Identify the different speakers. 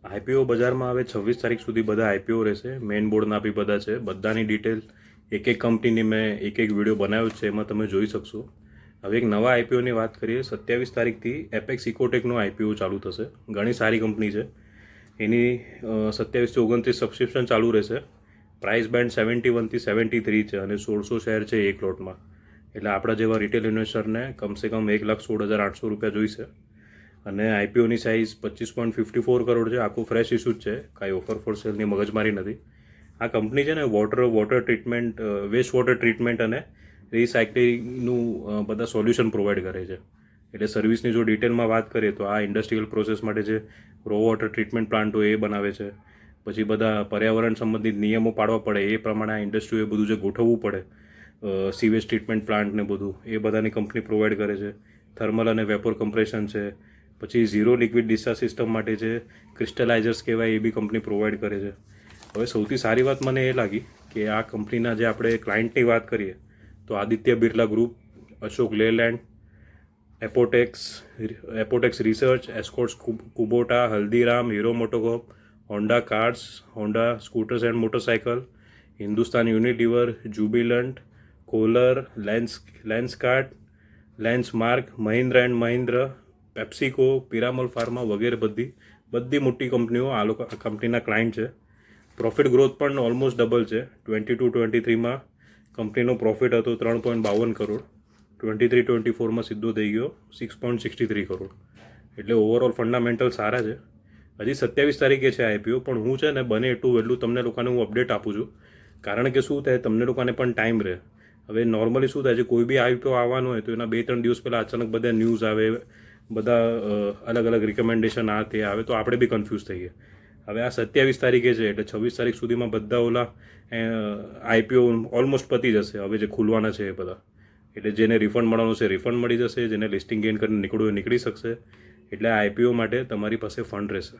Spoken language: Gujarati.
Speaker 1: આઈપીઓ બજારમાં હવે 26 તારીખ સુધી બધા આઈપીઓ રહેશે. મેઇન બોર્ડના બી બધા છે. બધાની ડિટેલ એક કંપનીની મેં એક વિડીયો બનાવ્યો છે, એમાં તમે જોઈ શકશો. હવે એક નવા આઈપીઓની વાત કરીએ. 27 તારીખથી એપેક્સ ઇકોટેકનો આઈપીઓ ચાલુ થશે. ઘણી સારી કંપની છે. એની 27 થી 29 સબસ્ક્રિપ્શન ચાલુ રહેશે. પ્રાઇસ બેન્ડ 71 થી 73 છે અને 1600 શેર છે એક લોટમાં. એટલે આપણા જેવા રિટેલ ઇન્વેસ્ટરને કમસે કમ 1,16,800 રૂપિયા જોઈશે. અને આઈપીઓની સાઇઝ 25.54 કરોડ છે. આખું ફ્રેશ ઇસ્યુ જ છે, કાંઈ ઓફર ફોર સેલની મગજમારી નથી. આ કંપની છે ને water treatment, waste water treatment અને રિસાયકલિંગનું બધા સોલ્યુશન પ્રોવાઈડ કરે છે. એટલે સર્વિસની જો ડિટેલમાં વાત કરીએ તો આ ઇન્ડસ્ટ્રીયલ પ્રોસેસ માટે જે રો વોટર ટ્રીટમેન્ટ પ્લાન્ટ હોય એ બનાવે છે. પછી બધા પર્યાવરણ સંબંધિત નિયમો પાડવા પડે એ પ્રમાણે આ ઇન્ડસ્ટ્રીએ બધું જે ગોઠવવું પડે, સીવેજ ટ્રીટમેન્ટ પ્લાન્ટ ને બધું એ બધાની કંપની પ્રોવાઈડ કરે છે. થર્મલ અને વેપોર કમ્પ્રેશન છે. પછી ઝીરો લિક્વિડ ડિસ્ચાર્જ સિસ્ટમ માટે જે ક્રિસ્ટલાઇઝર્સ કહેવાય એ બી કંપની પ્રોવાઈડ કરે છે. હવે સૌથી સારી વાત મને એ લાગી કે આ કંપનીના જે આપણે ક્લાયન્ટની વાત કરીએ તો Aditya Birla group, Ashok Leyland, Apotex research, Escorts Kubota, Haldiram, Hero MotoCorp, Honda cars, Honda scooters and motorcycle, Hindustan Unilever, Jubilant, કોલર, લેન્સકાર્ટ, લેન્સમાર્ક, મહિન્દ્રા એન્ડ મહિન્દ્ર, પેપ્સિકો, પિરામલ ફાર્મા વગેરે બધી મોટી કંપનીઓ આ કંપનીના ક્લાયન્ટ છે. પ્રોફિટ ગ્રોથ પણ ઓલમોસ્ટ ડબલ છે. 22-23માં કંપનીનો પ્રોફિટ હતો 3.52 કરોડ, 23-24માં સીધો થઈ ગયો 6.63 કરોડ. એટલે ઓવરઓલ ફંડામેન્ટલ સારા છે. હજી 27 તારીખે છે આઈપીઓ, પણ હું છે ને બને એટલું વહેલું તમને લોકોને હું અપડેટ આપું છું. કારણ કે શું થાય, તમને લોકોને પણ ટાઈમ રહે. હવે નોર્મલી શું થાય છે, કોઈ બી આઈપીઓ આવવાનું હોય તો એના 2-3 દિવસ પહેલાં અચાનક બધા ન્યૂઝ આવે, બધા અલગ અલગ રિકમેન્ડેશન આ તે આવે તો આપણે બી કન્ફ્યુઝ થઈએ. હવે આ 27 તારીખે છે એટલે 26 તારીખ સુધીમાં બધા ઓલા આઈપીઓ ઓલમોસ્ટ પતી જશે. હવે જે ખુલવાના છે એ બધા, એટલે જેને રિફંડ મળવાનું છે રિફંડ મળી જશે, જેને લિસ્ટિંગ ગેઇન કરીને નીકળવું એ નીકળી શકશે. એટલે આઈપીઓ માટે તમારી પાસે ફંડ રહેશે.